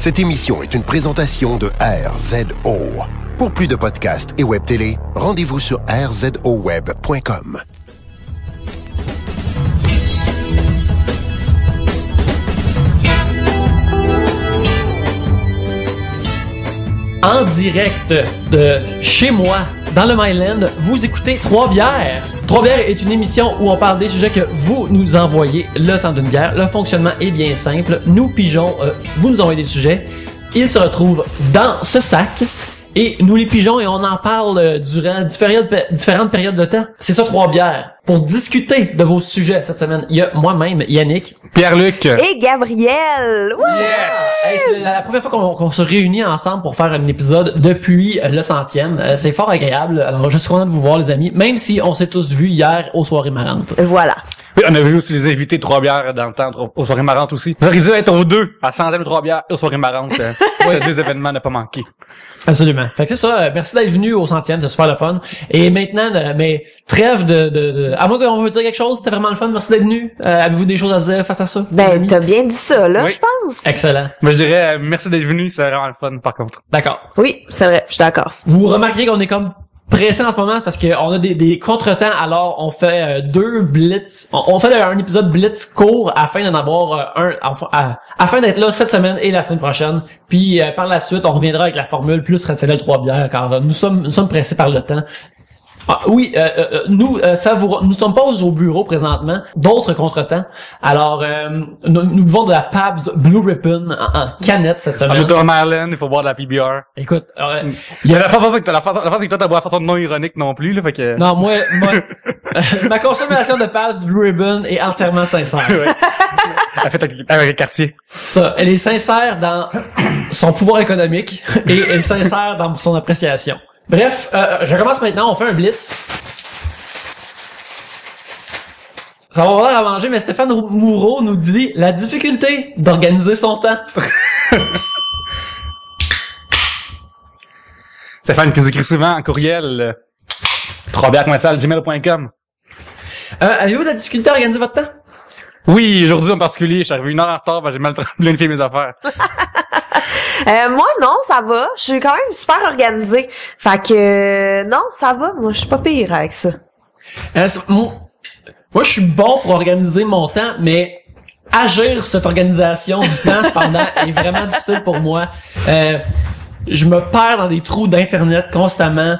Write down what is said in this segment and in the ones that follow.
Cette émission est une présentation de RZO. Pour plus de podcasts et web télé, rendez-vous sur rzoweb.com. En direct de chez moi, dans le Myland, vous écoutez Trois Bières. Trois Bières est une émission où on parle des sujets que vous nous envoyez le temps d'une bière. Le fonctionnement est bien simple. Nous, pigeons, vous nous envoyez des sujets. Ils se retrouvent dans ce sac. Et nous les pigeons et on en parle durant différentes périodes de temps. C'est ça, Trois Bières. Pour discuter de vos sujets cette semaine, il y a moi-même, Yannick, Pierre-Luc et Gabriel. Wouh! Yes! Hey, c'est la première fois qu'on se réunit ensemble pour faire un épisode depuis le 100e. C'est fort agréable. Alors, je suis content de vous voir, les amis, même si on s'est tous vus hier aux soirées marrantes. Voilà. Oui, on a vu aussi les invités Trois Bières dans le temps, aux soirées marrantes aussi. Vous auriez dû être aux deux, à 100e Trois Bières et aux soirées marrantes. Ouais, deux événements à ne pas manquer. Absolument. Fait que c'est ça. Merci d'être venu au 100e, c'est super le fun. Et maintenant, mais trêve de... À moins qu'on veut dire quelque chose, c'était vraiment le fun. Merci d'être venu. Avez-vous des choses à dire face à ça? Ben, t'as bien dit ça, là, Oui. je pense. Excellent. Moi, je dirais merci d'être venu, c'est vraiment le fun, par contre. D'accord. Oui, c'est vrai, je suis d'accord. Vous remarquez qu'on est comme pressé en ce moment, c'est parce qu'on a des contretemps, alors on fait deux blitz, on fait un épisode blitz court afin d'en avoir afin d'être là cette semaine et la semaine prochaine, puis par la suite on reviendra avec la formule plus traditionnelle 3 bières, car nous sommes pressés par le temps. Nous sommes pas au bureau présentement, d'autres contretemps. Alors, nous buvons de la Pabst Blue Ribbon en canette cette On semaine. est au Maryland, il faut boire de la PBR. Écoute, Il y a la façon c'est que toi t'as boire de façon non ironique non plus, là, fait que... non, moi, ma consommation de Pabst Blue Ribbon est entièrement sincère. Ouais. Elle fait avec le quartier. Ça, elle est sincère dans son pouvoir économique et elle est sincère dans son appréciation. Bref, je commence maintenant, on fait un blitz. Ça va avoir l'air à manger, mais Stéphane Moureau nous dit la difficulté d'organiser son temps. Stéphane qui nous écrit souvent en courriel, troisbières@gmail.com. Avez-vous de la difficulté à organiser votre temps? Oui, aujourd'hui en particulier, je suis arrivé 1 heure en retard, j'ai mal planifié mes affaires. Moi, non, ça va. Je suis quand même super organisée. Fait que, non, ça va. Moi, je suis pas pire avec ça. Moi, je suis bon pour organiser mon temps, mais agir cette organisation du temps, cependant, est vraiment difficile pour moi. Je me perds dans des trous d'internet constamment.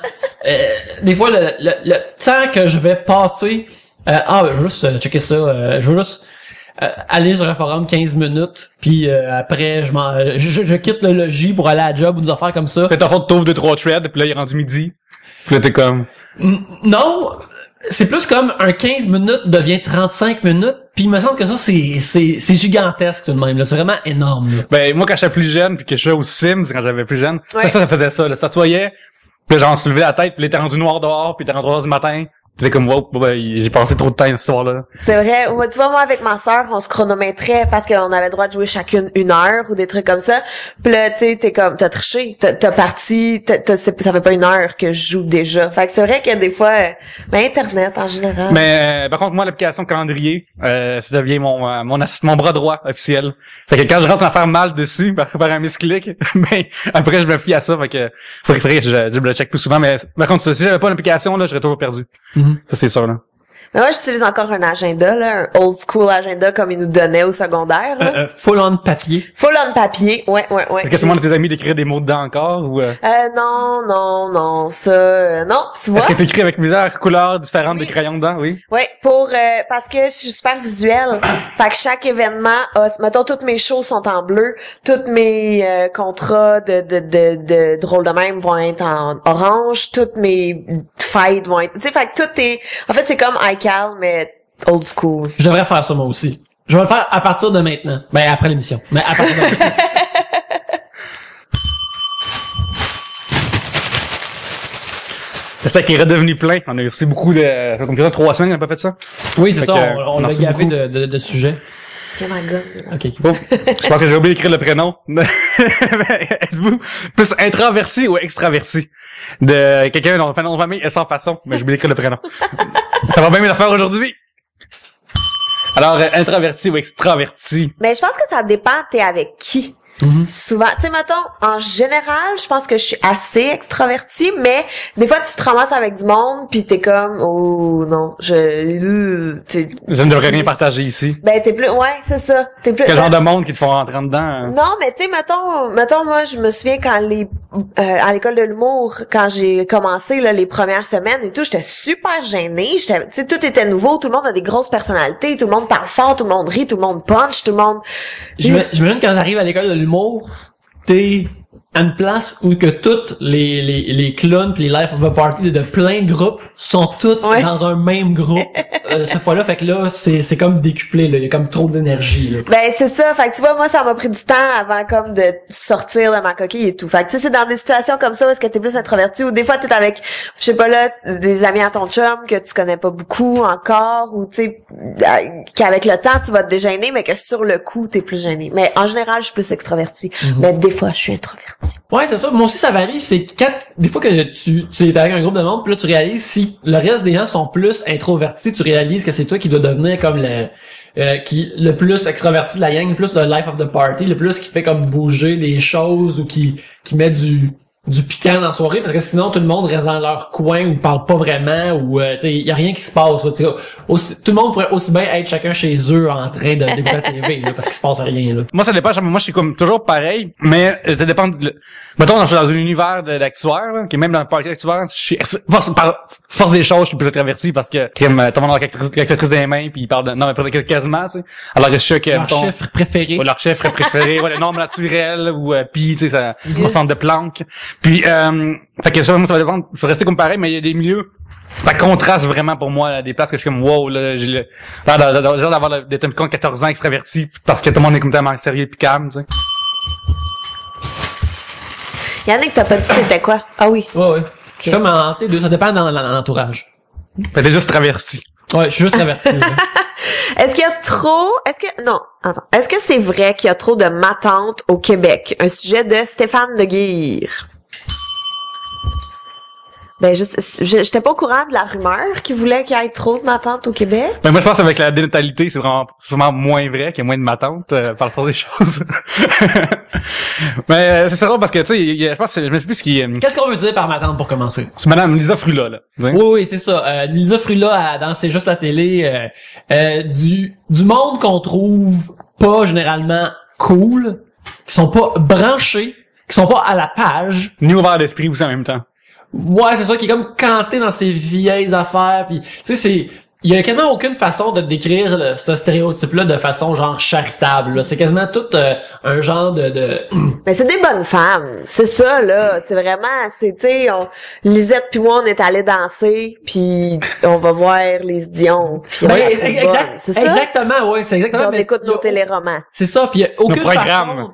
Des fois, le temps que je vais passer, je veux juste checker ça, je veux juste aller sur un forum 15 minutes, puis après je quitte le logis pour aller à la job ou des affaires comme ça. Fait t'en fais t'ouvres 2-3 threads, puis là il est rendu midi. Puis là t'es comme... Non, c'est plus comme un 15 minutes devient 35 minutes, puis il me semble que ça c'est gigantesque tout de même là, c'est vraiment énorme là. Ben moi quand j'étais plus jeune, puis que je jouais aux Sims quand j'avais plus jeune, Ouais. ça faisait ça, là, ça se voyait, puis là genre on se levait la tête, puis là t'es rendu noir dehors, puis t'es rendu 3h du matin. Puis t'es comme wow, j'ai passé trop de temps à cette histoire-là. C'est vrai. Tu vois, moi, avec ma sœur, on se chronométrait parce qu'on avait le droit de jouer chacune 1 heure ou des trucs comme ça. Puis là, tu sais, t'es comme, t'as triché. T'as parti, ça fait pas 1 heure que je joue déjà. Fait que c'est vrai que des fois, Internet, en général. Mais par contre, moi, l'application calendrier, ça devient mon bras droit officiel. Fait que quand je rentre à faire mal dessus, par un misclick, ben après je me fie à ça. Fait que faudrait que je le check plus souvent. Mais par contre, si j'avais pas l'application, là, j'aurais toujours perdu. Ça c'est sûr là. Mais moi, j'utilise encore un agenda, là, un old school agenda comme ils nous donnaient au secondaire. Là. Full on papier. Full on papier, ouais. Est-ce que c'est moi de tes amis d'écrire des mots dedans encore ou Non, ça, non, tu vois. Est-ce que tu écris avec plusieurs couleurs différentes Oui. de crayons dedans, oui? Oui, parce que je suis super visuelle. Fait que chaque événement mettons, toutes mes shows sont en bleu, tous mes contrats de drôle de même vont être en orange, toutes mes fêtes vont être, tu sais, fait que tout est, en fait, c'est comme iCal, mais old school. Je devrais faire ça moi aussi. Je vais le faire à partir de maintenant. Ben après l'émission. Mais à partir de maintenant. C'est qui est redevenu plein. On a reçu beaucoup de... Ça fait comme 3 semaines qu'on n'a pas fait ça. Oui, c'est Fait ça, que, on en l'a reçu gavé beaucoup. de sujets. C'est ma gomme. OK. Bon, je pense que j'ai oublié d'écrire le prénom. Êtes-vous plus introverti ou extraverti? De quelqu'un dont le prénom de famille est sans façon, mais j'ai oublié d'écrire le prénom. Ça va bien mes affaires aujourd'hui? Alors, introverti ou extraverti? Mais je pense que ça dépend t'es avec qui. Souvent, tu sais, mettons, en général, je pense que je suis assez extravertie, mais des fois, tu te ramasses avec du monde, puis t'es comme, oh non, Je ne devrais rien partager ici. Ben, t'es plus, ouais, c'est ça. T'es plus. Quel genre de monde qui te font rentrer dedans? Hein? Non, mais tu sais, mettons, moi, je me souviens quand à l'école de l'humour, quand j'ai commencé, là, les premières semaines et tout, j'étais super gênée. Tu sais, tout était nouveau, tout le monde a des grosses personnalités, tout le monde parle fort, tout le monde rit, tout le monde punch, tout le monde... J'imagine quand t'arrives à l'école de l'humour, t'es à une place où que toutes les clowns pis les life of a party de plein de groupes sont toutes dans un même groupe cette fois-là. Fait que là, c'est comme décuplé, là. Il y a comme trop d'énergie, là. Ben, c'est ça. Fait que tu vois, moi, ça m'a pris du temps avant comme de sortir de ma coquille et tout. Fait que tu sais, c'est dans des situations comme ça où est-ce que t'es plus introverti ou des fois t'es avec, je sais pas là, des amis à ton chum que tu connais pas beaucoup encore ou tu sais, qu'avec le temps tu vas te dégêner mais que sur le coup t'es plus gêné. Mais en général, je suis plus extraverti. Mais des fois, je suis introverti. Ouais, c'est ça. Moi aussi, ça varie. C'est quand, des fois que tu es avec un groupe de monde, puis là, tu réalises si le reste des gens sont plus introvertis, tu réalises que c'est toi qui dois devenir comme le plus extraverti de la gang, le plus de life of the party, le plus qui fait comme bouger les choses ou qui met du piquant dans la soirée, parce que sinon tout le monde reste dans leur coin ou parle pas vraiment ou tu sais il y a rien qui se passe. Tout le monde pourrait aussi bien être chacun chez eux en train de d'écouter la TV là, parce qu'il se passe rien là. Moi ça dépend, moi je suis comme toujours pareil, mais ça dépend mettons je suis dans un univers d'actuaires là, qui est même dans le party d'actuaires, je suis par force des choses, je suis plus introverti parce que tout le monde a calculatrice dans les mains puis il parle de non mais quasiment tu sais. Alors que je sais que leur chiffre préféré. Leur chiffre préféré, le nombre naturel ou puis tu sais ça ressemble de planque. Puis fait que ça va dépendre, faut rester comme pareil, mais il y a des milieux ça contraste vraiment pour moi, des places que je suis comme wow là, j'ai l'air d'être un con de 14 ans extraverti parce que tout le monde est comme tellement sérieux pis calme, tu sais. Yannick, t'as pas dit t'étais quoi? Ah oui. Ouais. Je suis comme en T2, ça dépend dans l'entourage. Fait t'es juste traverti. Ouais, je suis juste traverti. Est-ce que c'est vrai qu'il y a trop de matantes au Québec? Un sujet de Stéphane Leguire. Ben, j'étais pas au courant de la rumeur qui voulait qu'il y ait trop de matantes au Québec. Ben, moi, je pense qu'avec la dénatalité, c'est vraiment moins vrai qu'il y a moins de matantes, par le fond des choses. Mais, c'est ça, parce que, tu sais, je pense que je me sais plus ce qui Qu'est-ce qu'on veut dire par matante pour commencer? C'est madame Lisa Frula, là. Oui, c'est ça. Lisa Frula, dans C'est juste la télé, du monde qu'on trouve pas généralement cool, qui sont pas branchés, qui sont pas à la page. Ni ouvert d'esprit aussi en même temps. Ouais, c'est ça, qui est comme canté dans ses vieilles affaires, puis tu sais, il y a quasiment aucune façon de décrire ce stéréotype-là de façon genre charitable, là. C'est quasiment tout un genre de... Mais c'est des bonnes femmes, c'est ça, là. C'est vraiment, tu sais, Lisette puis moi, on est allés danser, puis on va voir les Dion, puis on la trouve bonne. C'est ça? Exactement, ouais, c'est exactement. Puis on écoute nos téléromans. C'est ça, puis il y a aucune façon...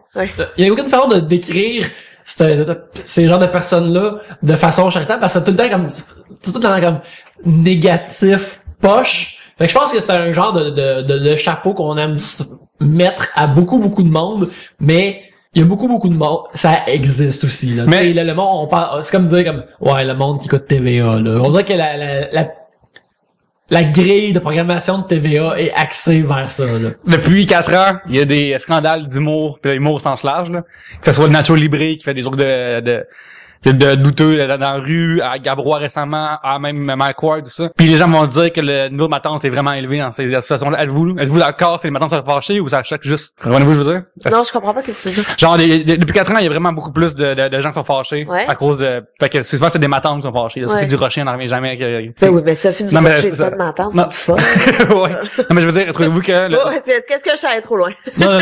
Il y a aucune façon de décrire ces genres de personnes-là de façon charitable parce que c'est tout le temps comme négatif, poche. Fait que je pense que c'est un genre de chapeau qu'on aime mettre à beaucoup de monde, mais il y a beaucoup de monde, ça existe aussi là. Mais le monde, on parle, c'est comme dire comme ouais, le monde qui écoute TVA là. On dirait que la grille de programmation de TVA est axée vers ça, là. Depuis 4 ans, il y a des scandales d'humour, pis l'humour au sens large, là. Que ce soit le Nacho Libre qui fait des jokes de douteux dans la rue, à Gabrois récemment, à même Mike Ward, tout ça. Puis les gens vont dire que le niveau de ma tante est vraiment élevé dans ces situations-là. Êtes-vous d'accord si les matantes sont fâchées ou ça choque juste? Comprenez-vous, je veux dire? Non, je comprends pas ce que c'est ça. Genre, depuis 4 ans, il y a vraiment beaucoup plus de gens qui sont fâchés. Ouais. À cause de, fait que souvent c'est des matantes qui sont fâchées. Là. Sophie Durocher, on n'en revient jamais. Ben oui, mais Sophie Durocher, c'est pas de matante, c'est fun. Ouais. Non, mais je veux dire, trouvez-vous que, qu'est-ce que je suis allé trop loin? Non.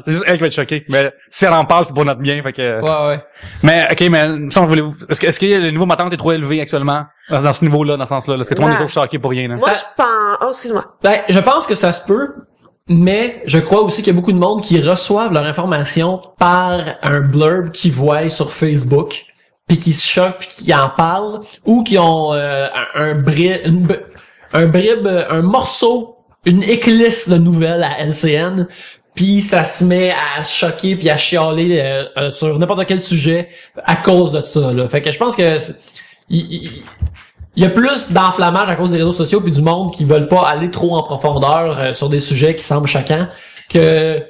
C'est juste elle qui va être choquée. Mais si elle en parle, c'est pour notre bien, fait que. Ouais. Mais, ok, mais, est-ce que le niveau de ma tante est trop élevé actuellement? Dans ce niveau-là, dans ce sens-là? Est-ce que tout le monde est choqué pour rien, là? Moi, je pense, excuse-moi. Ben, je pense que ça se peut, mais je crois aussi qu'il y a beaucoup de monde qui reçoivent leur information par un blurb qu'ils voient sur Facebook, puis qui se choquent, puis qui en parlent, ou qui ont un morceau, une éclisse de nouvelles à LCN, puis ça se met à se choquer puis à chialer sur n'importe quel sujet à cause de ça là. Fait que je pense que il y a plus d'enflammage à cause des réseaux sociaux puis du monde qui veulent pas aller trop en profondeur sur des sujets qui semblent choquants que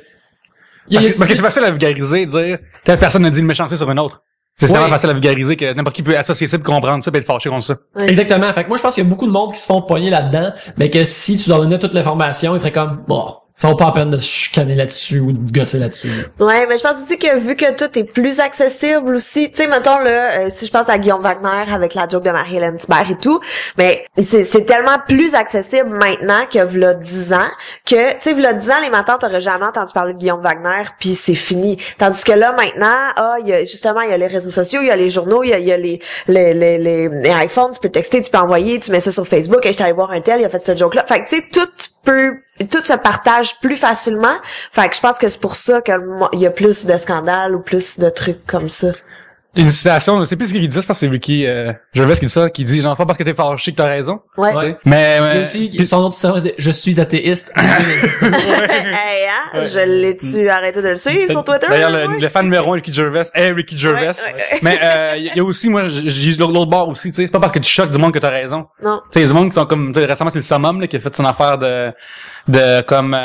Parce que c'est facile à vulgariser, dire, telle personne a dit une méchanceté sur une autre. C'est tellement facile à vulgariser que n'importe qui peut associer ça, puis comprendre ça, puis être fâché contre ça. Ouais. Exactement. Fait que moi, je pense qu'il y a beaucoup de monde qui se font pogner là-dedans, mais que si tu leur donnais toute l'information, ils feraient comme, bon, ça vaut pas la peine de se chicaner là-dessus ou de gosser là-dessus. Ouais, mais je pense aussi que vu que tout est plus accessible aussi, tu sais, mettons là, si je pense à Guillaume Wagner avec la joke de Marie-Hélène Thibert et tout, mais c'est tellement plus accessible maintenant que v'là 10 ans que, tu sais, v'là 10 ans, les matins, t'aurais jamais entendu parler de Guillaume Wagner, puis c'est fini. Tandis que là, maintenant, il y a les réseaux sociaux, il y a les journaux, il y a les iPhones, tu peux texter, tu peux envoyer, tu mets ça sur Facebook, et je suis allée voir un tel, il a fait cette joke-là. Fait que, tu sais, tout se partage plus facilement. Fait que je pense que c'est pour ça qu'il y a plus de scandales ou plus de trucs comme ça. Une citation, c'est plus ce qu'il dit, je pense que c'est Ricky Gervais qui dit ça, qui dit genre pas parce que t'es fâché que t'as raison. Ouais. Mais Il y a aussi son autre citation, c'est je suis athéiste. Hey, hein? Ouais. Je l'ai-tu arrêté de le suivre sur Twitter? D'ailleurs, le fan numéro 1 Ricky Gervais, Ricky Gervais. Ouais. Mais il y a aussi, moi, j'ai l'autre bord aussi, tu sais, c'est pas parce que tu choques du monde que t'as raison. Non. Tu sais, du monde qui sont comme, tu sais, récemment c'est le Summum là qui a fait son affaire de comme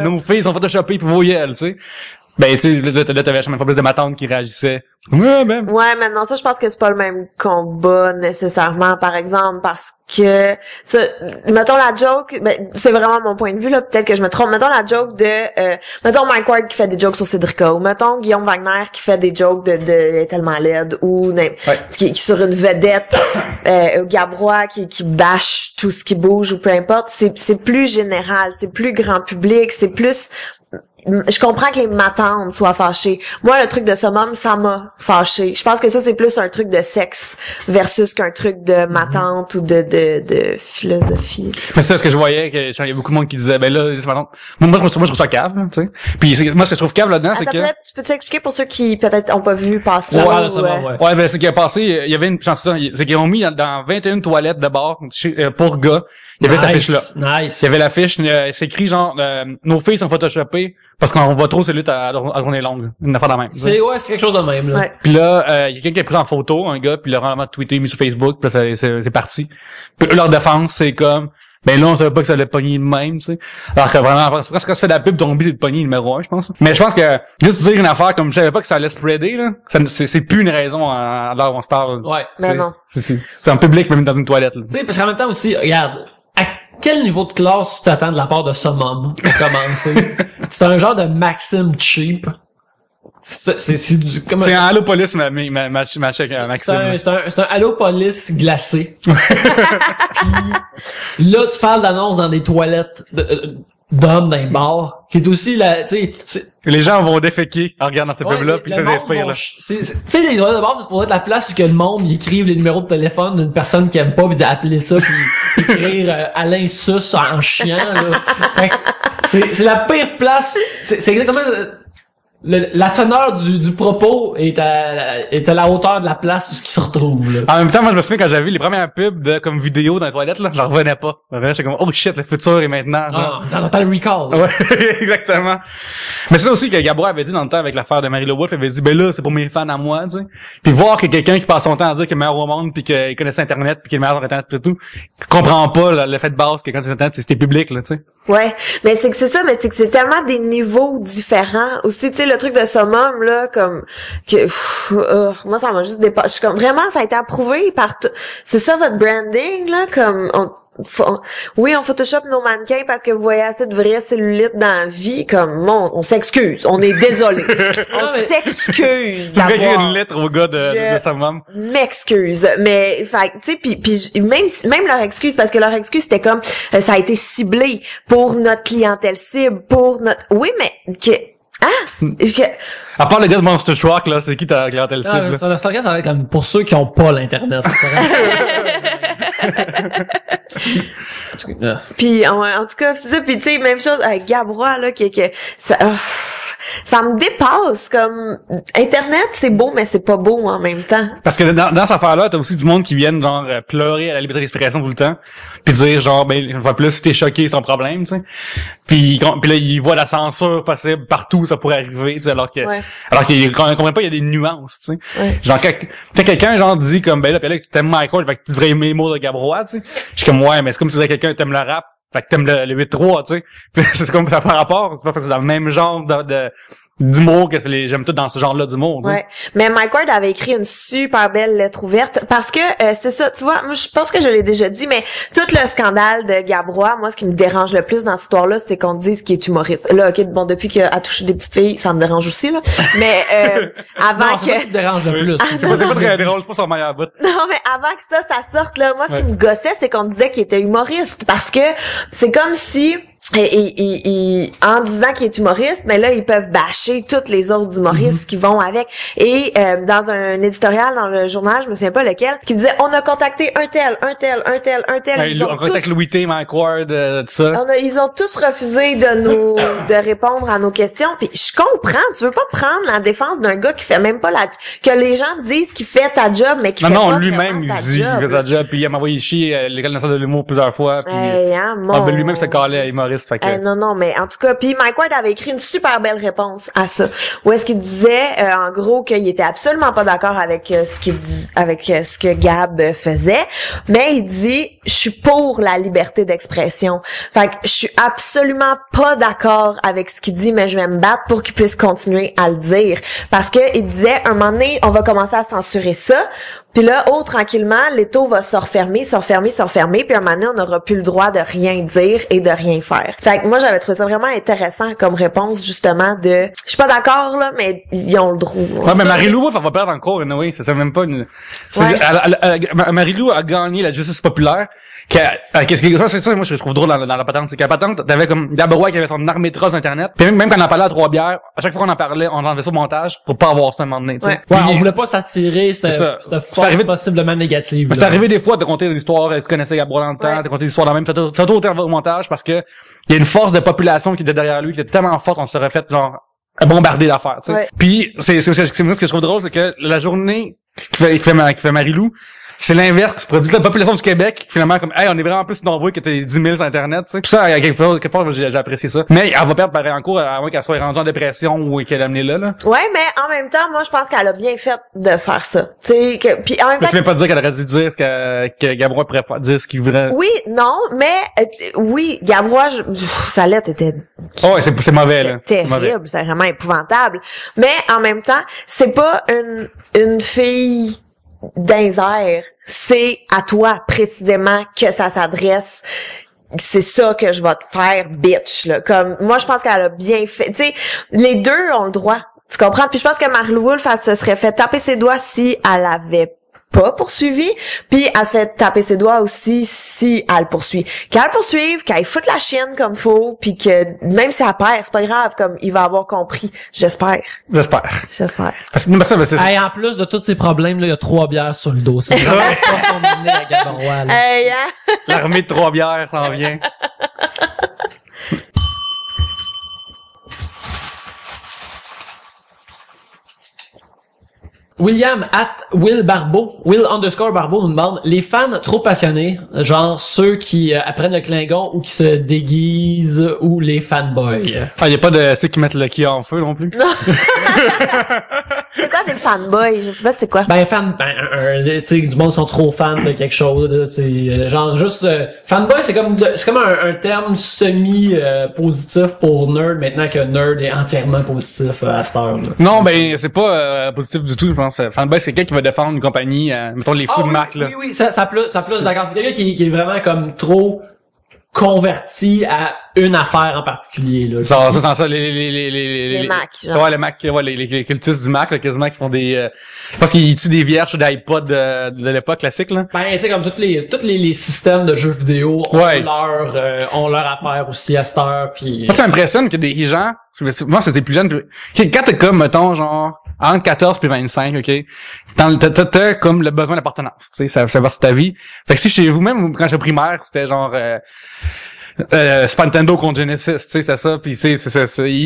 nos filles sont photoshopées pour vos yeux, tu sais. Ben, tu sais, là, t'avais même pas plus de ma tante qui réagissait. Ouais, mais non, ça, je pense que c'est pas le même combat, nécessairement, par exemple, parce que, ça, mettons la joke, ben, c'est vraiment mon point de vue, là, peut-être que je me trompe, mettons la joke de, mettons Mike Ward qui fait des jokes sur Cédrica, ou mettons Guillaume Wagner qui fait des jokes de elle est tellement laide, ou, qui sur une vedette, Gabrois qui bâche tout ce qui bouge, ou peu importe, c'est plus général, c'est plus grand public, c'est plus, je comprends que les matantes soient fâchées. Moi, le truc de summum, ça m'a fâché. Je pense que ça, c'est plus un truc de sexe versus qu'un truc de matante ou de philosophie. Mais c'est ce que je voyais, que il y a beaucoup de monde qui disait, ben là, moi, je trouve ça cave, tu sais. Puis moi, ce que je trouve cave là-dedans, c'est que... Tu peux t'expliquer pour ceux qui, peut-être, ont pas vu passer? Ouais, ben, c'est qu'il a passé, il y avait une chanson, c'est qu'ils ont mis dans 21 toilettes de bar, pour gars, il y avait cette affiche-là. Nice. Il y avait l'affiche, c'est écrit genre, nos filles sont photoshopées, parce qu'on voit trop celui à journée longue. Une affaire de même. C'est quelque chose de même, là. Ouais. Puis là, il y a quelqu'un qui a pris en photo, un gars, puis il l'a vraiment tweeté, mis sur Facebook, puis là, c'est parti. Puis leur défense, c'est comme, ben là, on savait pas que ça allait pogner de même, tu sais. Alors que vraiment, c'est quand se fait de la pub, ton but, c'est de pogner numéro 1, je pense. Mais je pense que, juste dire une affaire comme je savais pas que ça allait spreader, là, c'est plus une raison à l'heure où on se parle. Ouais. Mais non. C'est en public, même dans une toilette, là. Tu sais, parce qu'en même temps aussi, regarde, à quel niveau de classe tu t'attends de la part de Summum pour commencer? C'est un genre de Maxime cheap. C'est du... C'est un Allo Police, ma check, Maxime. C'est un Allo Police glacé. Puis, là, tu parles d'annonces dans des toilettes d'hommes dans les bars, qui est aussi la, tu sais, les gens vont déféquer en regardant ces pubs-là, puis ça s'inspire, là. Tu sais, les toilettes de bar, c'est pour être la place où que le monde, ils écrivent les numéros de téléphone d'une personne qui aime pas, puis appeler ça, puis écrire Alain Suss en chiant, là. Fait que c'est la pire place. C'est exactement... la teneur du propos est à la hauteur de la place où ce qui se retrouve, là. En même temps, moi, je me souviens quand j'avais vu les premières pubs de, comme vidéo dans les toilettes, là, j'en revenais pas. J'étais comme, oh shit, le futur est maintenant. Ah, dans le recall. Ouais, exactement. Mais c'est ça aussi que Gabrois avait dit dans le temps avec l'affaire de Marie-Lo Wolfe, il avait dit, ben là, c'est pour mes fans à moi, tu sais. Puis voir que quelqu'un qui passe son temps à dire qu'il est meilleur au monde, puis qu'il connaissait Internet, puis qu'il est meilleur sur Internet, et tout, comprend pas là, le fait de base que quand c'est Internet, c'est public, là, tu sais. Ouais, mais c'est que c'est ça, mais c'est que c'est tellement des niveaux différents. Aussi, tu sais, le truc de Summum, là, comme, que, moi, ça m'a juste dépassé. Je suis comme, vraiment, ça a été approuvé par c'est ça votre branding, là, comme, oui, on Photoshop nos mannequins parce que vous voyez assez de vraie cellulite dans la vie, comme, on s'excuse, on est désolé. On s'excuse d'avoir. Tu d'avoir. une lettre au gars de Summum. M'excuse, mais, fait, tu sais, puis même leur excuse, parce que leur excuse, c'était comme, ça a été ciblé pour notre clientèle cible, pour notre, oui, mais, à part le gars de Monster Truck, là, c'est qui ta clientèle cible? Ça va être comme pour ceux qui ont pas l'internet. Puis en tout cas, c'est ça. Puis tu sais, même chose avec Gabrois là, que ça me dépasse. Comme Internet, c'est beau, mais c'est pas beau en même temps. Parce que dans cette affaire-là, t'as aussi du monde qui viennent genre pleurer à la liberté d'expression tout le temps, puis dire genre ben une fois plus si t'es choqué, c'est ton problème, tu sais. Puis là ils voient la censure possible partout, ça pourrait arriver, tu sais, alors qu'ils comprennent pas, il y a des nuances, tu sais. Ouais. Genre quand quelqu'un genre dit comme ben là, puis là tu t'aimes Michael, fait que tu devrais aimer les mots de Gabrois, tu sais. Je suis comme ouais, mais c'est comme si quelqu'un t'aime le rap. Fait que t'aimes le 8-3, tu sais. Puis c'est comme ça par rapport, c'est pas parce que c'est dans le même genre d'humour que j'aime tout dans ce genre-là d'humour. Ouais. Mais Mike Ward avait écrit une super belle lettre ouverte parce que c'est ça, tu vois, moi je pense que je l'ai déjà dit, mais tout le scandale de Gabrois, moi ce qui me dérange le plus dans cette histoire-là, c'est qu'on dise qu'il est humoriste. Là, ok, bon, depuis qu'il a touché des petites filles, ça me dérange aussi, là. Mais avant non, c'est ça qui te dérange le plus. C'est pas très drôle, c'est pas son meilleur bout. Non, mais avant que ça sorte, là, moi, ce qui me gossait, c'est qu'on disait qu'il était humoriste. Parce que c'est comme si, en disant qu'il est humoriste, mais là, ils peuvent bâcher toutes les autres humoristes qui vont avec. Et dans un éditorial, dans le journal, je me souviens pas lequel, qui disait, on a contacté un tel. On contacte Louis T, Mike Ward, tout ça. Ils ont tous refusé de répondre à nos questions. Puis je comprends, tu veux pas prendre la défense d'un gars qui fait même pas que les gens disent qu'il fait ta job, mais qui fait pas lui-même, il dit qu'il fait sa job, puis il m'a envoyé chier l'École nationale de l'humour plusieurs fois, puis lui-même se calait à humoriste. Fait que... non, mais en tout cas, puis Mike Ward avait écrit une super belle réponse à ça, où est-ce qu'il disait en gros qu'il était absolument pas d'accord avec ce que Gab faisait, mais il dit je suis pour la liberté d'expression. Fait que je suis absolument pas d'accord avec ce qu'il dit, mais je vais me battre pour qu'il puisse continuer à le dire, parce que il disait un moment donné on va commencer à censurer ça. Puis là, tranquillement, l'étau va se refermer, puis un moment donné, on n'aura plus le droit de rien dire et de rien faire. Fait que moi, j'avais trouvé ça vraiment intéressant comme réponse, justement, je suis pas d'accord, là, mais ils ont le droit. Ouais, mais Marie-Lou, elle va perdre encore, anyway. C'est même pas une... Marie-Lou a gagné la justice populaire. Qu'est-ce qui est c'est ça, moi, je trouve drôle dans la patente. C'est qu'à la patente, t'avais comme Gabrois qui avait son armée de trosses Internet. Puis même quand on en parlait à Trois-Bières, à chaque fois qu'on en parlait, on enlevait ça au montage pour pas avoir ça un moment donné, tu sais. Ouais, on voulait pas s'attirer, c'était force possiblement négative. C'est arrivé des fois de raconter des histoires, tu connaissais Gabrois dans le temps, de raconter des histoires dans le même, t'as tout au montage parce que il y a une force de population qui était derrière lui, qui était tellement forte, on se serait fait genre bombarder l'affaire, tu sais. Ouais. Puis c'est ce que je trouve drôle, c'est que la journée qui fait Marie-Lou, c'est l'inverse qui se produit. La population du Québec, finalement, comme, hey, on est vraiment plus nombreux que t'es 10 000 sur Internet, tu sais. Puis ça, à quelque part, j'ai apprécié ça. Mais elle va perdre pareil en cours, à moins qu'elle soit rendue en dépression ou qu'elle a amené là. Ouais, mais en même temps, moi, je pense qu'elle a bien fait de faire ça. Tu sais, puis en même temps. Mais tu viens pas de dire qu'elle aurait dû dire que Gabrois pourrait pas dire ce qu'il voudrait. Oui, non, mais, oui, Gabrois, sa lettre était... Oh, ouais, c'est mauvais, là. C'est terrible, c'est vraiment épouvantable. Mais, en même temps, c'est pas une fille d'un air, c'est à toi précisément que ça s'adresse. C'est ça que je vais te faire, bitch, là. Comme, moi, je pense qu'elle a bien fait. Tu sais, les deux ont le droit. Tu comprends? Puis je pense que Marie-Lou Wolfe, elle se serait fait taper ses doigts si elle avait pas poursuivi, puis elle se fait taper ses doigts aussi si elle poursuit. Qu'elle poursuive, qu'elle foute la chienne comme faut, puis que même si elle perd, c'est pas grave, comme il va avoir compris. J'espère. Parce que, hey, en plus de tous ces problèmes, là, il y a 3 bières sur le dos. C'est vraiment pas son année à Gabrois, là. Hey, hein? L'armée de 3 bières s'en vient. William @Will _Barbeau nous demande les fans trop passionnés, genre ceux qui apprennent le Klingon ou qui se déguisent ou les fanboys. Ah, y a pas de ceux qui mettent le ki en feu non plus. Non. C'est quoi des fanboys? Je sais pas c'est quoi. Tu sais, du monde sont trop fans de quelque chose, là, c'est genre juste fanboy, c'est comme un terme semi positif pour nerd maintenant que nerd est entièrement positif à cette heure. Là. Non, ben c'est pas positif du tout, je pense. Fanboy, c'est quelqu'un qui va défendre une compagnie, mettons les fous de Mac, là. Oui, ça plus, d'accord. C'est quelqu'un qui est vraiment comme trop converti à une affaire en particulier, là. Ça, les Mac, genre. Ouais, les Mac, ouais, les cultistes du Mac, là, quasiment, qui font des, parce qu'ils tuent des vierges d'iPod de l'époque classique, là. Ben, tu sais, comme tous les systèmes de jeux vidéo ont leur affaire aussi à cette heure, puis. Moi, ça m'impressionne que des gens, moi, c'est plus jeune, quand t'es comme, mettons, genre, entre 14 puis 25, ok, t'as comme le besoin d'appartenance, tu sais, ça va sur ta vie. Fait que si chez vous, même quand j'étais primaire, c'était genre, Super Nintendo contre Genesis, tu sais, c'est ça, puis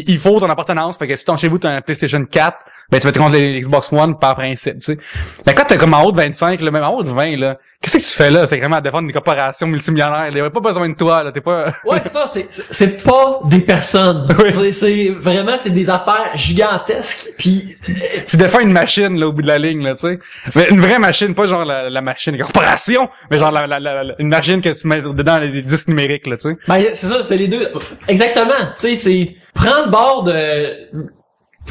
il faut ton appartenance. Fait que si chez vous t'as un PlayStation 4, ben tu vas te contre les Xbox One par principe, tu sais. Mais quand t'es comme en haut de 25, là, même en haut de 20, là, qu'est-ce que tu fais là? C'est vraiment à défendre des corporations multimillionnaires. Il y avait pas besoin de toi, là. T'es pas... Ouais, c'est ça, c'est pas des personnes. Oui. C'est vraiment, c'est des affaires gigantesques, puis Tu défends une machine, là, au bout de la ligne, là, tu sais. Mais une vraie machine, pas genre la machine, la corporation, mais genre une machine que tu mets dedans les disques numériques, là, tu sais. ben, c'est ça, c'est les deux. Exactement. Tu sais, c'est, prends le bord de,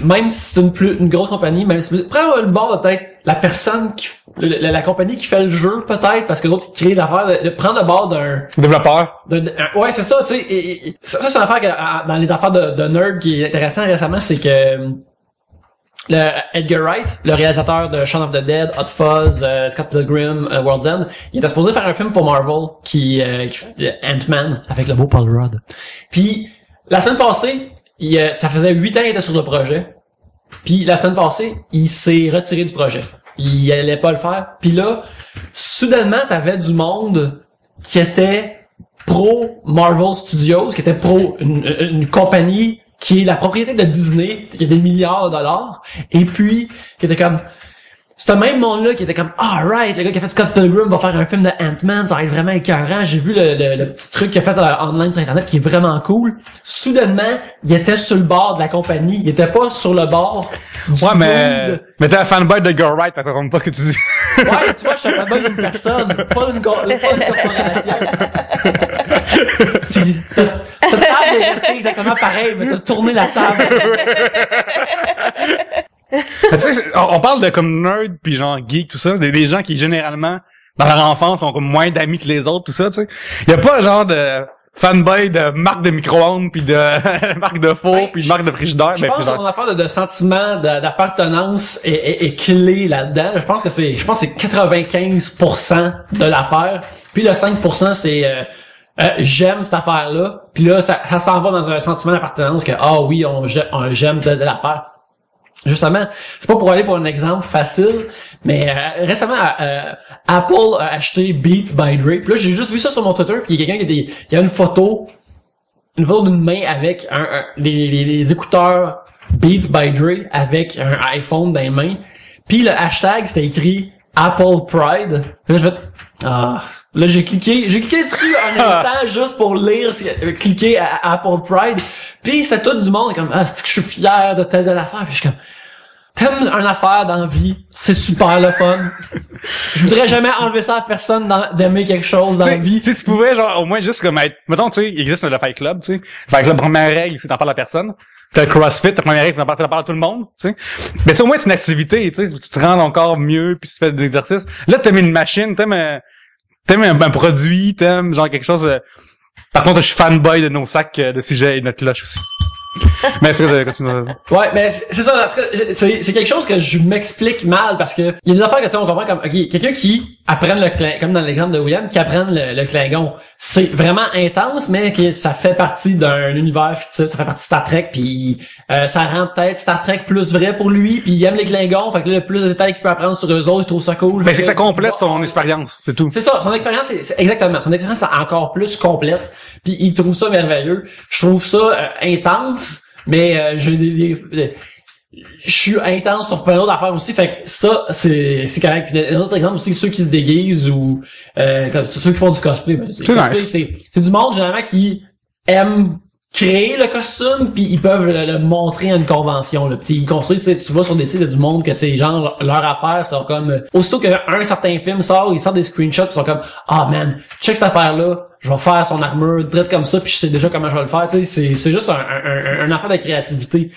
même si c'est une grosse compagnie, même si, prends le bord de peut-être la personne qui, la compagnie qui fait le jeu, peut-être, parce que l'autre qui crée l'affaire, de prendre le bord d'un Développeur. ouais, c'est ça, tu sais, et ça, c'est une affaire que, dans les affaires de nerd qui est intéressant récemment, c'est que, le Edgar Wright, le réalisateur de Shaun of the Dead, Hot Fuzz, Scott Pilgrim, World's End, il était supposé faire un film pour Marvel qui Ant-Man avec le beau Paul Rudd. Puis la semaine passée, ça faisait 8 ans qu'il était sur le projet. Puis la semaine passée, il s'est retiré du projet. Il allait pas le faire. Puis là, soudainement, t'avais du monde qui était pro Marvel Studios, qui était pro une compagnie qui est la propriété de Disney, qui a des milliards de dollars, et puis qui était comme ce même monde-là qui était comme alright, le gars qui a fait Scott Pilgrim va faire un film de Ant-Man, ça va être vraiment écœurant. J'ai vu le petit truc qu'il a fait online sur internet qui est vraiment cool. Soudainement, il était sur le bord de la compagnie, il était pas sur le bord du Ouais, mais t'es un fanboy de Edgar Wright, parce que ça compte pas ce que tu dis. Ouais, tu vois, je suis un fanboy d'une personne, pas d'une corporation. Cette table est restée exactement pareil, mais t'as tourné la table. Tu sais, on parle de comme nerd puis genre geek, tout ça, des gens qui généralement, dans leur enfance, ont comme moins d'amis que les autres, tout ça, tu sais. Il y a pas genre de fanboy de marque de micro-ondes puis de marque de four puis de marque de frigidaire. Je pense que mon affaire de sentiment d'appartenance est clé là-dedans. Je pense que c'est 95% de l'affaire. Puis le 5% c'est j'aime cette affaire-là. Puis là, ça s'en va dans un sentiment d'appartenance que oui, j'aime de l'affaire. Justement, c'est pas pour aller pour un exemple facile, mais récemment Apple a acheté Beats by Dre. Puis là, j'ai juste vu ça sur mon Twitter, puis il y a quelqu'un qui a une photo d'une main avec les écouteurs Beats by Dre avec un iPhone dans les mains. Puis le hashtag c'était écrit Apple Pride. Là, je fais là j'ai cliqué dessus un instant juste pour lire cliquer à Apple Pride. Puis c'est tout du monde comme c'est que je suis fier de telle affaire. Puis je suis comme t'aimes une affaire dans la vie, c'est super le fun. Je voudrais jamais enlever ça à personne d'aimer quelque chose dans la vie. Tu sais, tu pouvais genre au moins juste comme être, mettons, tu sais, il existe le Fight Club, tu sais. Le Fight Club, première règle, c'est t'en parles à personne. T'as le CrossFit, ta première règle, t'en parles à tout le monde, tu sais. Mais ça au moins c'est une activité, tu sais, tu te rends encore mieux puis tu fais des exercices. Là, t'aimes une machine, t'aimes un produit, t'aimes genre quelque chose. Par contre, je suis fanboy de nos sacs de sujets et de notre cloche aussi. Mais c'est ouais, mais c'est ça, en tout cas, c'est quelque chose que je m'explique mal parce que il y a des affaires que tu sais, on comprend comme quelqu'un qui apprend le Klingon, comme dans l'exemple de William, qui apprend le Klingon. C'est vraiment intense, mais que ça fait partie d'un univers fictif, ça fait partie de Star Trek, puis ça rend peut-être Star Trek plus vrai pour lui, puis il aime les Klingons, fait que là, le plus de détails qu'il peut apprendre sur eux autres, il trouve ça cool. Mais c'est que ça complète son expérience, c'est tout. C'est ça, son expérience, c'est exactement, son expérience est encore plus complète, puis il trouve ça merveilleux. Je trouve ça intense, mais je suis intense sur plein d'autres affaires aussi, fait que ça c'est correct. Puis un autre exemple aussi, ceux qui se déguisent ou comme ceux qui font du cosplay, c'est du monde généralement qui aime créer le costume puis ils peuvent le montrer à une convention là. Puis ils construisent, tu vois sur des sites du monde que c'est genre leur affaire, c'est comme aussitôt qu'un certain film sort, ils sortent des screenshots, ils sont comme man, check cette affaire là, je vais faire son armure direct comme ça puis je sais déjà comment je vais le faire, tu sais, c'est juste un affaire de créativité.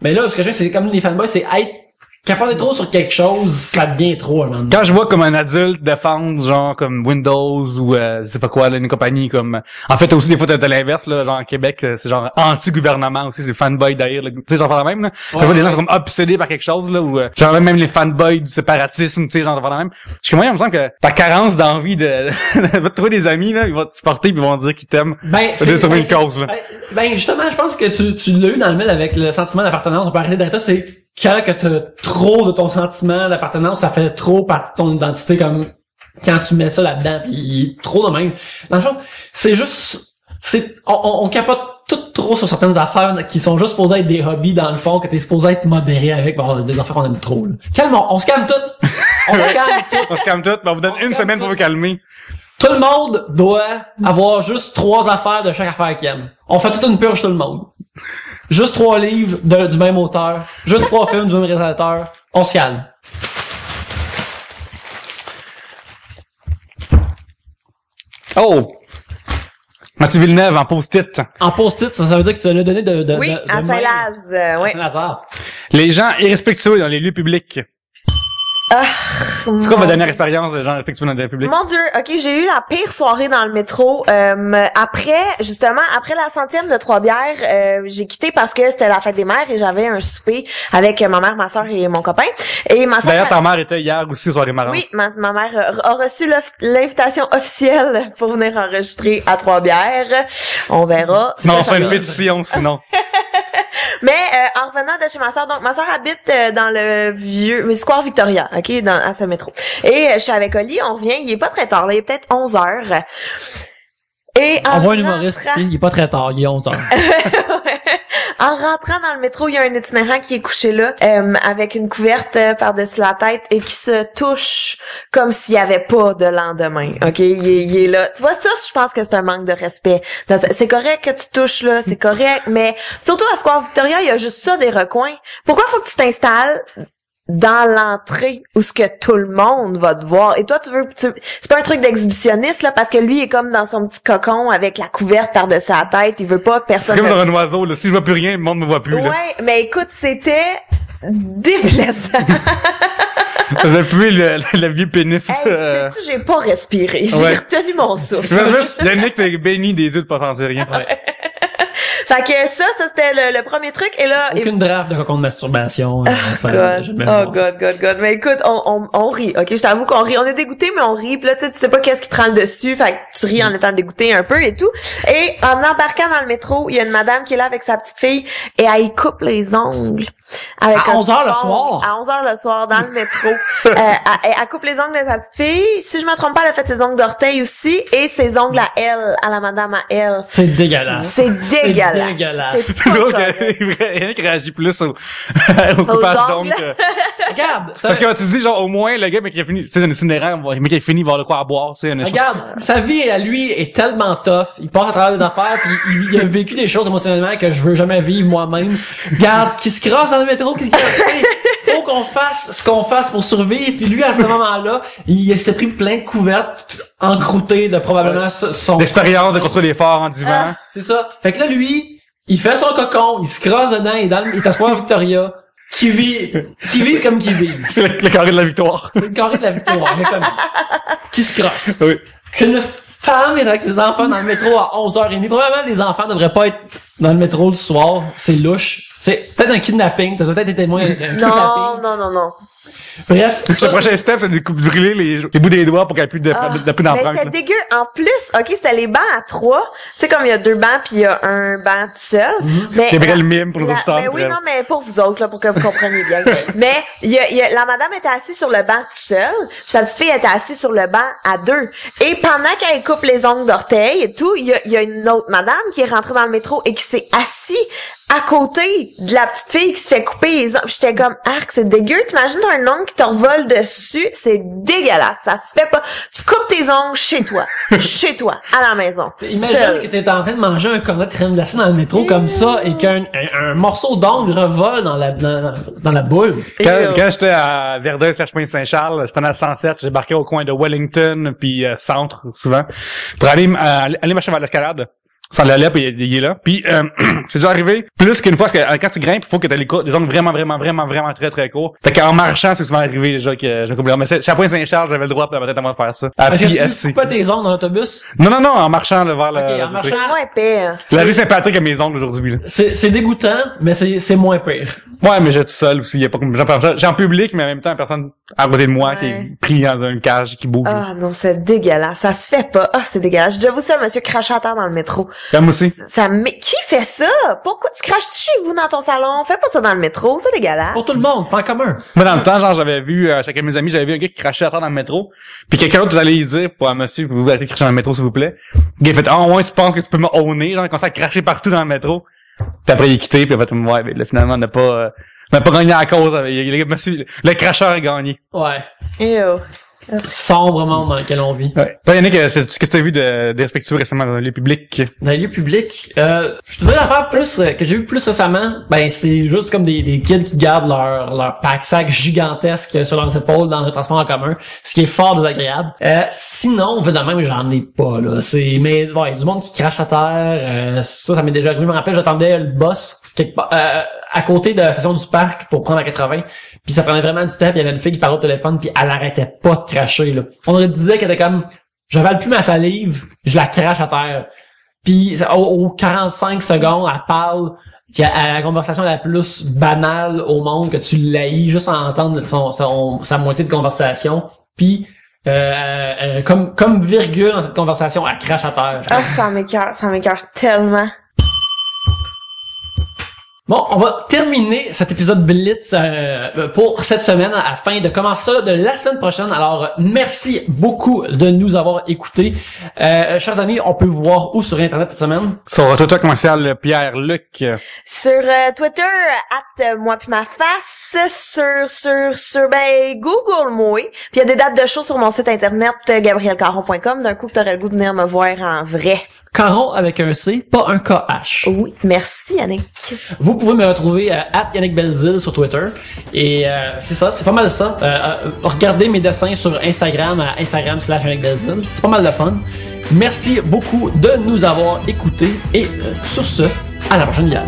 Mais là ce que je fais c'est comme les fanboys, c'est être capable de trop sur quelque chose, ça devient trop, man. Quand je vois comme un adulte défendre genre comme Windows ou c'est pas quoi là, une compagnie comme en fait aussi des fois t'as l'inverse là, genre en Québec c'est genre anti-gouvernement aussi, c'est le fanboy derrière, tu sais genre par la même là. Je vois des gens comme obsédés par quelque chose là ou genre même les fanboys du séparatisme, tu sais genre par la même. Je suis comme il me semble que ta carence d'envie de trouver des amis là, ils vont te supporter puis ils vont dire qu'ils t'aiment. De trouver une cause là. Ben justement, je pense que tu l'as eu dans le mail avec le sentiment d'appartenance, on peut arrêter d'arrêter, c'est quand que t'as trop de ton sentiment d'appartenance, ça fait trop partie de ton identité comme quand tu mets ça là-dedans, pis trop de même. Dans le fond, c'est juste, on capote tout trop sur certaines affaires qui sont juste supposées être des hobbies dans le fond, que t'es supposé être modéré avec, des affaires qu'on aime trop, là. On se calme toutes! On se calme toutes! On se calme tout, on vous donne une semaine pour vous calmer. Tout le monde doit avoir juste 3 affaires de chaque affaire qu'il aime. On fait toute une purge tout le monde. Juste 3 livres du même auteur. Juste 3 films du même réalisateur. On se calme. Oh! Mathieu Villeneuve en post-it. En post-it, ça veut dire que tu l'as donné de Oui, à Saint-Laz, oui. Saint-Lazare. Les gens irrespectueux dans les lieux publics. C'est quoi votre dernière expérience de gens irrespectueux dans les lieux publics? Mon Dieu, ok, j'ai eu la pire soirée dans le métro. Après la 100e de Trois-Bières, j'ai quitté parce que c'était la fête des mères et j'avais un souper avec ma mère, ma soeur et mon copain. Et ma soeur. D'ailleurs, ta mère était hier aussi aux soirées marrantes. Oui, ma mère a reçu l'invitation officielle pour venir enregistrer à Trois-Bières. On verra. Sinon, on fait une pétition, sinon. Mais en revenant de chez ma soeur, donc ma soeur habite dans le Square Victoria, ok, à ce métro. Et je suis avec Oli, on revient, il est pas très tard, là, il est peut-être 11h. Et on voit un humoriste ici, il est pas très tard, il est 11h. En rentrant dans le métro, il y a un itinérant qui est couché là, avec une couverte par-dessus la tête et qui se touche comme s'il y avait pas de lendemain. OK, il est là. Tu vois ça, je pense que c'est un manque de respect. C'est correct que tu touches là, c'est correct, mais surtout à Square Victoria, il y a juste ça des recoins. Pourquoi faut que tu t'installes dans l'entrée où ce que tout le monde va te voir et toi c'est pas un truc d'exhibitionniste là parce que lui il est comme dans son petit cocon avec la couverte par-dessus la tête, il veut pas que personne. C'est comme dans un oiseau là, si je vois plus rien, le monde me voit plus. Ouais, là. mais écoute, c'était déplaisant. J'avais plus le vieux pénis. Hey, sais-tu, j'ai pas respiré, j'ai retenu mon souffle. Yannick t'es béni des yeux de pas penser rien. Ouais. Fait que ça c'était le premier truc et là aucune draft de cocon de masturbation. God. Mais écoute, on rit. OK, je t'avoue qu'on rit, on est dégoûté mais on rit. Puis là tu sais pas qu'est-ce qui prend le dessus, fait que tu ris en étant dégoûté un peu et tout. Et en embarquant dans le métro, il y a une madame qui est là avec sa petite fille et elle y coupe les ongles. Avec à 11h le soir. À 11h le soir dans le métro. Elle coupe les ongles de sa petite fille. Si je me trompe pas, elle a fait ses ongles d'orteil aussi et ses ongles à elle, à la madame à elle. C'est dégueulasse. C'est dégueulace. C'est pas correct. Rien qui réagit plus au coupage d'ongles. Regarde. Parce que tu dis genre au moins le gars mais qui a fini, c'est un itinérant, le mec qui a fini il va avoir de quoi à boire, c'est un regarde, sa vie à lui est tellement tough, il passe à travers des affaires puis il a vécu des choses émotionnellement que je veux jamais vivre moi-même. Regarde, qui se crosse dans le métro, qui se crosse. Faut qu'on fasse ce qu'on fasse pour survivre. Puis lui à ce moment-là, il s'est pris plein de couvertes encroûtées de probablement son d'expérience de construire des forts en divan. C'est ça. Fait que là lui, il fait son cocon, il se crosse dedans, il est à Square Victoria. Qui vit comme qui vit. C'est le carré de la victoire. C'est le carré de la victoire, mais comme qui se crosse. Oui. Qu'une femme est avec ses enfants dans le métro à 11h30. Probablement, les enfants devraient pas être dans le métro le soir. C'est louche. C'est peut-être un kidnapping. T'as peut-être été témoin d'un kidnapping. Non. Bref. Le prochain step, c'est de brûler les bouts des doigts pour qu'il n'y ait plus de plus d'empreintes. Mais c'était dégueu. En plus, OK, c'était les bancs à 3. Tu sais, comme il y a 2 bancs puis il y a un banc tout seul. Mais c'est vrai le mime pour nos auditeurs. Mais oui, non, mais pour vous autres, là, pour que vous compreniez bien. Mais la madame était assise sur le banc tout seul. Sa petite fille était assise sur le banc à 2. Et pendant qu'elle coupe les ongles d'orteil et tout, il y a une autre madame qui est rentrée dans le métro et qui s'est assise à côté de la petite fille qui se fait couper les ongles. J'étais comme, arc, c'est dégueu. T'imagines t'as un ongle qui te revole dessus. C'est dégueulasse. Ça se fait pas. Tu coupes tes ongles chez toi. Chez toi. À la maison. Imagine que t'es en train de manger un cornet de crème glacée dans le métro comme ça et qu'un morceau d'ongle revole dans la boule. Quand j'étais à Verdun/Pointe-Saint-Charles, je prenais la 107, j'ai débarqué au coin de Wellington puis Centre, souvent, pour aller marcher vers l'escalade. Sans l'allait, puis il est là. Puis c'est déjà arrivé plus qu'une fois, parce que quand tu grimpes, il faut que tu aies les ongles vraiment très très courts. Fait qu'en marchant, c'est souvent arrivé déjà que je me coupe les ongles. Mais c'est à Pointe-Saint-Charles, j'avais le droit peut-être à moi de faire ça. Est-ce que tu coupes pas tes ongles dans l'autobus? Non, en marchant là, vers le... en marchant. Moins pire. La rue Saint-Patrick a mes ongles aujourd'hui. C'est dégoûtant, mais c'est moins pire. Ouais, mais j'ai tout seul aussi. Il y a pas comme j'ai en public, mais en même temps, personne à côté de moi qui est pris dans une cage qui bouge. Ah non, c'est dégueulasse. Ça se fait pas. Ah, c'est dégueulasse. J'ai déjà vu ça, un monsieur cracher à terre dans le métro. Comme aussi. Mais qui fait ça? Pourquoi tu craches chez vous dans ton salon? Fais pas ça dans le métro, c'est dégueulasse. Pour tout le monde, c'est en commun. Moi, dans le temps, genre, j'avais vu, chacun de mes amis, j'avais vu un gars qui crachait à terre dans le métro. Puis quelqu'un d'autre, j'allais lui dire, pour un monsieur, vous arrêtez de cracher dans le métro, s'il vous plaît. Le gars, il fait, ouais, tu penses que tu peux me honner, genre, il commence à cracher partout dans le métro. Puis après, il est quitté, puis il a fait, ouais, mais là, finalement, on n'a pas gagné la cause. Le cracheur a gagné. Ouais. Ew. Sombre monde dans lequel on vit. Ouais. Toi, Yannick, qu'est-ce que tu as vu de respectueux récemment dans les publics? Dans les lieux publics, je te dirais l'affaire plus que j'ai vu plus récemment, ben c'est juste comme des kids qui gardent leur pack-sac gigantesque sur leurs épaules dans le transport en commun, ce qui est fort désagréable. Sinon, évidemment, j'en ai pas là. Mais ouais, du monde qui crache à terre, ça m'est déjà arrivé. Je me rappelle, j'attendais le bus quelque part à côté de la station du parc pour prendre la 80. Puis ça prenait vraiment du temps, puis il y avait une fille qui parlait au téléphone, puis elle arrêtait pas de cracher, là. On aurait disait qu'elle était comme, j'avale plus ma salive, je la crache à terre. Puis aux 45 secondes, elle parle, puis à la conversation la plus banale au monde, que tu l'haïs juste à entendre sa moitié de conversation. Puis comme virgule dans cette conversation, elle crache à terre. Ah, ça m'écoeure tellement. Bon, on va terminer cet épisode Blitz pour cette semaine afin de commencer ça de la semaine prochaine. Alors, merci beaucoup de nous avoir écoutés. Chers amis, on peut vous voir où sur Internet cette semaine? Sur Twitter commercial Pierre-Luc. Sur Twitter, @moi puis ma face, sur Google moi. Puis il y a des dates de show sur mon site internet gabrielcaron.com. D'un coup que t'aurais le goût de venir me voir en vrai. Caron avec un C, pas un KH. Oui, merci Yannick. Vous pouvez me retrouver @Yannick Belzile sur Twitter. Et c'est ça, c'est pas mal ça. Regardez mes dessins sur Instagram à Instagram/Yannick Belzile. C'est pas mal de fun. Merci beaucoup de nous avoir écoutés. Et sur ce, à la prochaine bière.